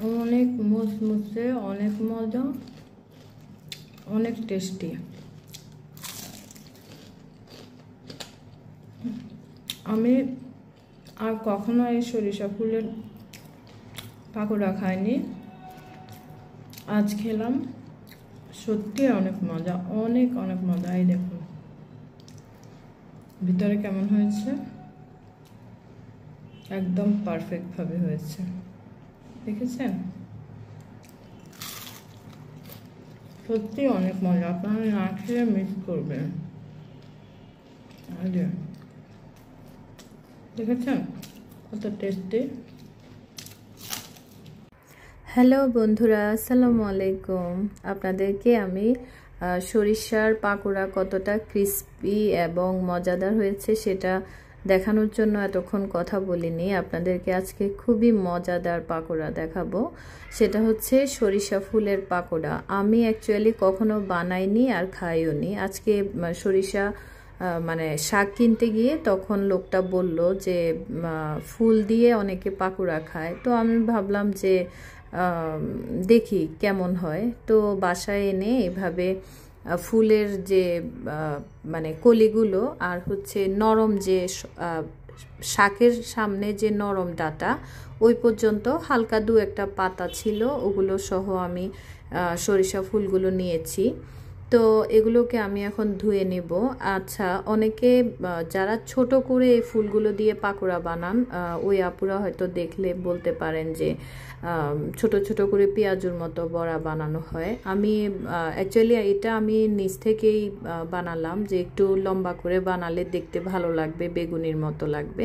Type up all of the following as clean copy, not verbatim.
অনেক মুসমুসে, অনেক মজা, অনেক টেস্টি। আমি আর কখনো এই সরিষা ফুলের পাকোড়া খাইনি, আজ খেলাম। সত্যি অনেক মজা, অনেক অনেক মজা। এই দেখুন ভিতরে কেমন হয়েছে, একদম পারফেক্ট ভাবে হয়েছে, দেখেছেন? সত্যি অনেক মজা, আপনারা না খেয়ে মিস করবেন। দেখেছেন কত টেস্টি। হ্যালো বন্ধুরা, আসসালামু আলাইকুম। আপনাদেরকে আমি সরিষার পাকোড়া কতটা ক্রিস্পি এবং মজাদার হয়েছে সেটা দেখানোর জন্য এতক্ষণ কথা বলিনি। আপনাদেরকে আজকে খুবই মজাদার পাকোড়া দেখাবো। সেটা হচ্ছে সরিষা ফুলের পাকোড়া। আমি অ্যাকচুয়ালি কখনো বানাইনি আর খাইও নি। আজকে সরিষা মানে শাক কিনতে গিয়ে তখন লোকটা বলল যে ফুল দিয়ে অনেকে পাকোড়া খায়, তো আমি ভাবলাম যে দেখি কেমন হয়। তো বাসায় এনে এভাবে ফুলের যে মানে কলিগুলো আর হচ্ছে নরম যে শাকের সামনে যে নরম ডাটা ওই পর্যন্ত হালকা দু একটা পাতা ছিল, ওগুলো সহ আমি সরিষা ফুলগুলো নিয়েছি। তো এগুলোকে আমি এখন ধুয়ে নেব। আচ্ছা, অনেকে যারা ছোট করে এই ফুলগুলো দিয়ে পাকোড়া বানান, ওই আপুরা হয়তো দেখলে বলতে পারেন যে ছোট ছোট করে পেঁয়াজুর মতো বড়া বানানো হয়। আমি অ্যাকচুয়ালি এটা আমি নিজ থেকেই বানালাম যে একটু লম্বা করে বানালে দেখতে ভালো লাগবে, বেগুনির মতো লাগবে,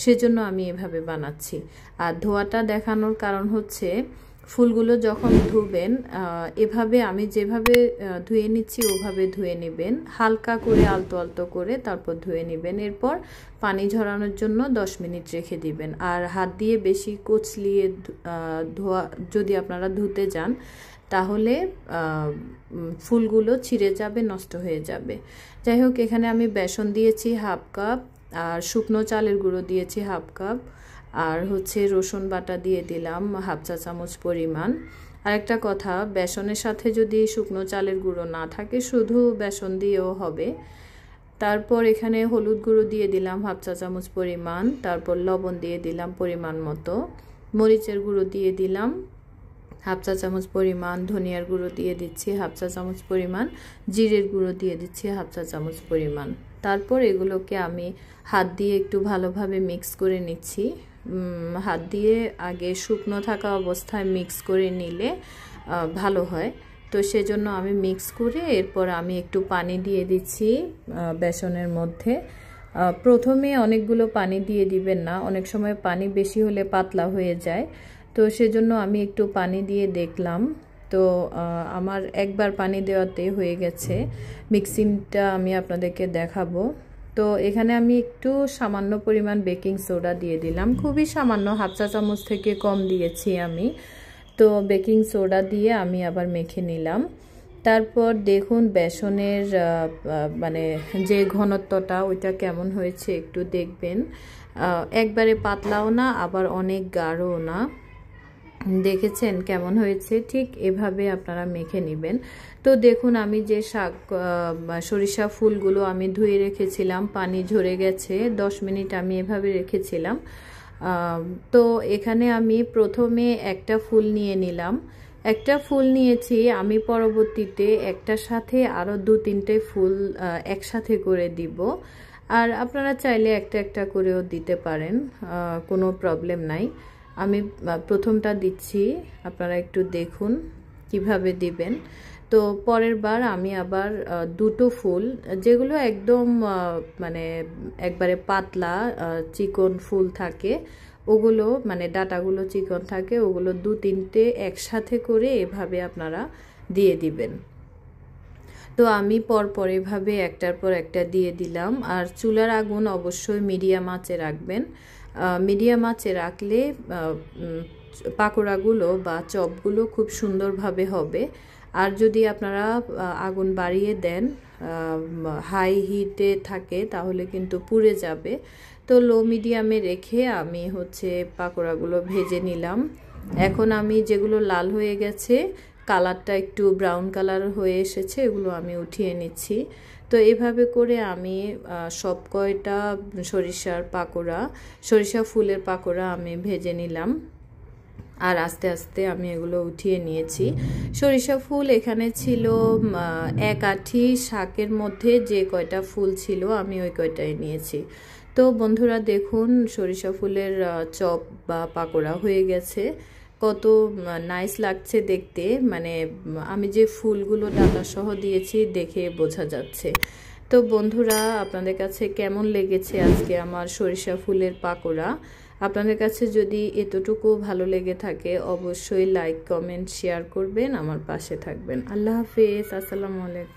সেজন্য আমি এভাবে বানাচ্ছি। আর ধোয়াটা দেখানোর কারণ হচ্ছে ফুলগুলো যখন ধুবেন এভাবে আমি যেভাবে ধুয়ে নিচ্ছি ওভাবে ধুয়ে নেবেন, হালকা করে আলতো আলতো করে তারপর ধুয়ে নেবেন। এরপর পানি ঝরানোর জন্য 10 মিনিট রেখে দিবেন। আর হাত দিয়ে বেশি কচলিয়ে ধোয়া যদি আপনারা ধুতে যান তাহলে ফুলগুলো ছিঁড়ে যাবে, নষ্ট হয়ে যাবে। যাই হোক, এখানে আমি বেসন দিয়েছি হাফ কাপ, আর শুকনো চালের গুঁড়ো দিয়েছি হাফ কাপ, আর হচ্ছে রসুন বাটা দিয়ে দিলাম হাফ চা চামচ পরিমাণ। আরেকটা কথা, বেসনের সাথে যদি শুকনো চালের গুঁড়ো না থাকে শুধু বেসন দিয়েও হবে। তারপর এখানে হলুদ গুঁড়ো দিয়ে দিলাম হাফ চা চামচ পরিমাণ, তারপর লবণ দিয়ে দিলাম পরিমাণ মতো, মরিচের গুঁড়ো দিয়ে দিলাম হাফ চা চামচ পরিমাণ, ধনিয়ার গুঁড়ো দিয়ে দিচ্ছি হাফ চা চামচ পরিমাণ, জিরের গুঁড়ো দিয়ে দিচ্ছি হাফ চা চামচ পরিমাণ। তারপর এগুলোকে আমি হাত দিয়ে একটু ভালোভাবে মিক্স করে নিচ্ছি। হাত দিয়ে আগে শুকনো থাকা অবস্থায় মিক্স করে নিলে ভালো হয়। তো সেজন্য আমি মিক্স করে এরপর আমি একটু পানি দিয়ে দিচ্ছি বেসনের মধ্যে। প্রথমে অনেকগুলো পানি দিয়ে দিবেন না, অনেক সময় পানি বেশি হলে পাতলা হয়ে যায়। তো সেজন্য আমি একটু পানি দিয়ে দেখলাম, তো আমার একবার পানি দেওয়াতে হয়ে গেছে। মিক্সিংটা আমি আপনাদেরকে দেখাবো। তো এখানে আমি একটু সামান্য পরিমাণ বেকিং সোডা দিয়ে দিলাম, খুবই সামান্য, হাফ চা চামচ থেকে কম দিয়েছি আমি। তো বেকিং সোডা দিয়ে আমি আবার মেখে নিলাম। তারপর দেখুন বেসনের মানে যে ঘনত্বটা ওইটা কেমন হয়েছে একটু দেখবেন। একবারে পাতলাও না আবার অনেক গাঢ়ও না। দেখেছেন কেমন হয়েছে? ঠিক এভাবে আপনারা মেখে নেবেন। তো দেখুন আমি যে সরিষা ফুলগুলো আমি ধুয়ে রেখেছিলাম, পানি ঝরে গেছে, 10 মিনিট আমি এভাবে রেখেছিলাম। তো এখানে আমি প্রথমে একটা ফুল নিয়ে নিলাম, একটা ফুল নিয়েছি আমি, পরবর্তীতে একটার সাথে আরও 2-3টে ফুল একসাথে করে দিব। আর আপনারা চাইলে একটা একটা করেও দিতে পারেন, কোনো প্রবলেম নাই। আমি প্রথমটা দিচ্ছি, আপনারা একটু দেখুন কিভাবে দিবেন। তো পরের বার আমি আবার 2টো ফুল, যেগুলো একদম মানে একবারে পাতলা চিকন ফুল থাকে, ওগুলো মানে ডাটাগুলো চিকন থাকে, ওগুলো 2-3টে একসাথে করে এভাবে আপনারা দিয়ে দিবেন। তো আমি পরপর এভাবে একটার পর একটা দিয়ে দিলাম। আর চুলার আগুন অবশ্যই মিডিয়াম আঁচে রাখবেন। মিডিয়াম আঁচে রাখলে পাকোড়াগুলো বা চপগুলো খুব সুন্দরভাবে হবে। আর যদি আপনারা আগুন বাড়িয়ে দেন, হাই হিটে থাকে, তাহলে কিন্তু পুড়ে যাবে। তো লো মিডিয়ামে রেখে আমি হচ্ছে পাকোড়াগুলো ভেজে নিলাম। এখন আমি যেগুলো লাল হয়ে গেছে, কালারটা একটু ব্রাউন কালার হয়ে এসেছে, এগুলো আমি উঠিয়ে নিচ্ছি। তো এভাবে করে আমি সব কয়টা সরিষা ফুলের পাকোড়া আমি ভেজে নিলাম, আর আস্তে আস্তে আমি এগুলো উঠিয়ে নিয়েছি। সরিষা ফুল এখানে ছিল 1 আঁটি শাকের মধ্যে যে কয়টা ফুল ছিল আমি ওই কয়টাই নিয়েছি। তো বন্ধুরা দেখুন, সরিষা ফুলের চপ বা পাকোড়া হয়ে গেছে। কত নাইস লাগছে দেখতে, মানে আমি যে ফুলগুলো ডাটা সহ দিয়েছি দেখে বোঝা যাচ্ছে। তো বন্ধুরা, আপনাদের কাছে কেমন লেগেছে আজকে আমার সরিষা ফুলের পাকোড়া? আপনাদের কাছে যদি এতটুকু ভালো লেগে থাকে অবশ্যই লাইক, কমেন্ট, শেয়ার করবেন, আমার পাশে থাকবেন। আল্লাহ হাফেজ, আসসালামু আলাইকুম।